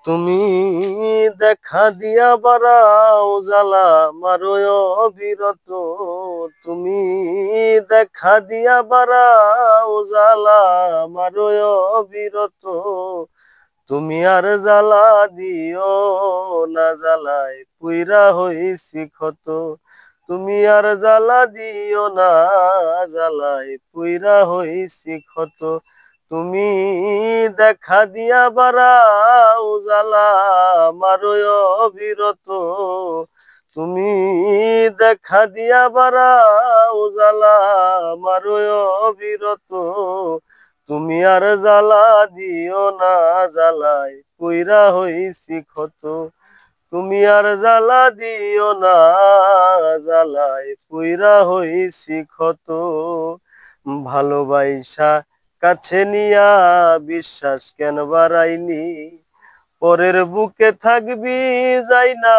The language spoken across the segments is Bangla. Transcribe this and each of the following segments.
তুমি দেখা দিয়া বাড়াও জ্বালা মারোয় অবিরত। তুমি দেখা দিয়া বাড়াও জ্বালা মারোয় অবিরত। তুমি আর জ্বালা দিও না, জ্বালায় পুইরা হইছি ক্ষত। তুমি আর জ্বালা দিও না, জ্বালায় পুইরা হইছি ক্ষত। তুমি দেখা দিয়া বাড়াও জ্বালা মারোয় অবিরত। তুমি দেখা দিয়া বাড়াও জ্বালা মারোয় অবিরত। তুমি আর জ্বালা দিও না, জ্বালায় পুইরা হইছি ক্ষত। তুমি আর জ্বালা দিও না, জ্বালায় পুইরা হইছি ক্ষত। ভালোবাইসা কাছে নিয়া বিশ্বাস কেন বাড়াইলি? পরের বুকে থাকবি যাই না,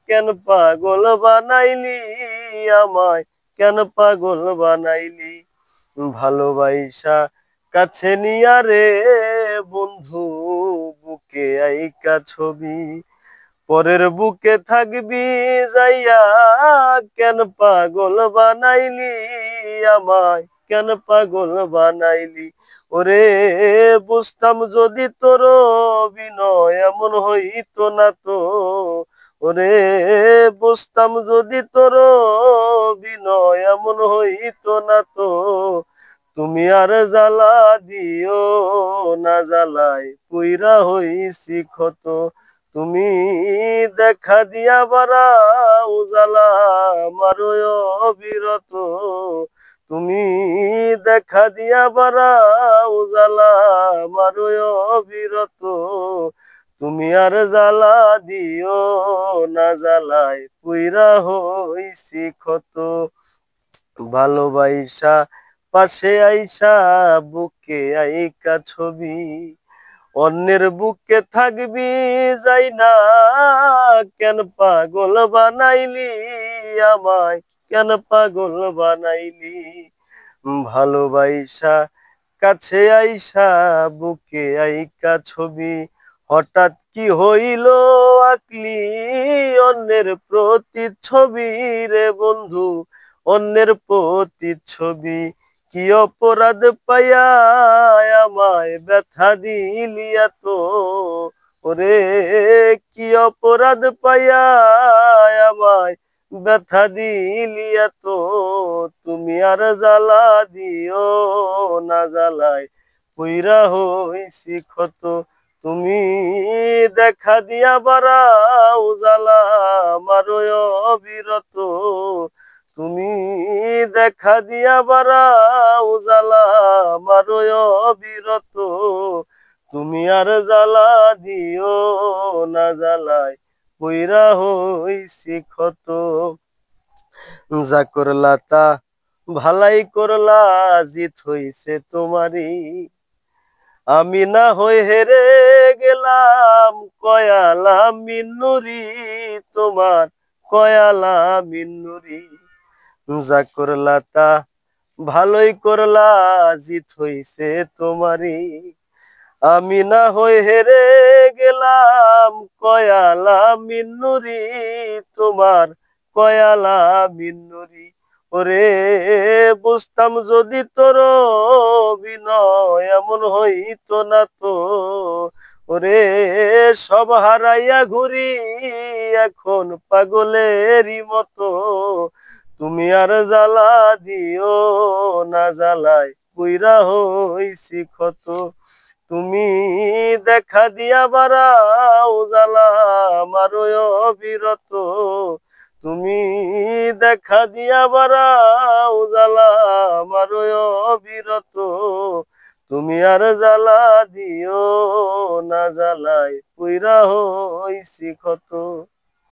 কেন পাগল বানাইলি আমায়, কেন পাগল বানাইলি? ভালোবাইসা কাছে নিয়া রে বন্ধু, বুকে আইকা ছবি। পরের বুকে থাকবি যাইয়া, কেন পাগল বানাইলি আমায়, কেন পাগল বানাইলি? ওরে বুঝতাম যদি তোর বিনয় এমন হইতো না তো। ওরে বুঝতাম যদি তোর বিনয় এমন হইতো না তো। তুমি আর জ্বালা দিও না, জ্বালায় পুইরা হইছি ক্ষত। তুমি দেখা দিয়া বাড়াও জ্বালা মারোয় অবিরত। তুমি দেখা দিয়া বাড়াও জ্বালা মারোয় অবিরত। তুমি আর জ্বালা দিও না, জ্বালায় পুইরা হইছি ক্ষত। ভালোবাইসা পাশে আইসা বুকে আইকা ছবি। অন্যের বুকে থাকবি যাই না, কেন পাগল বানাইলি আমায়, কেন পাগল বানাইলি? ভালোবাইসা কাছে আইসা বুকে আইকা ছবি। হঠাৎ কি হইল আঁকলি অন্যের প্রতিচ্ছবি রে বন্ধু, অন্যের প্রতিচ্ছবি। কি অপরাধ পাইয়া আমায় ব্যথা দিলি এত? ওরে কি অপরাধ পাইয়া আমায় ব্যথা দিলি এত? তুমি আর জ্বালা দিও না, জ্বালায় পুইরা হইছি ক্ষত। তুমি দেখা দিয়া বাড়াও জ্বালা মারোয় অবিরত। তুমি দেখা দিয়া বাড়াও জ্বালা মারোয় অবিরত। তুমি আর জ্বালা দিও না, জ্বালায় পুইরা হইছি ক্ষত। যা করলা তা ভালাই করলা, জিত হইছে তোমারই। আমি না হই হেরে গেলাম, কয়ালা মিন্নুরি তোমার, কয়ালা মিন্নুরি। যা করলা তা ভালোই করলা, জিত হইছে তোমারই। আমি না হই হেরে গেলাম, কয়ালা মিন্নুরি তোমার, কয়ালা মিন্নুরি। ওরে বুঝতাম যদি তোর বিনয় এমন হইতো না তো। ওরে সব হারাইয়া ঘুরি এখন পাগলেরই মতো। তুমি আর জ্বালা দিও না, জ্বালায় পুইরা হইছি ক্ষত। তুমি দেখা দিয়া বাড়াও জ্বালা মারোয় অবিরত। তুমি দেখা দিয়া বাড়াও জ্বালা মারোয় অবিরত। তুমি আর জ্বালা দিও না, জ্বালায় পুইরা হইছি ক্ষত।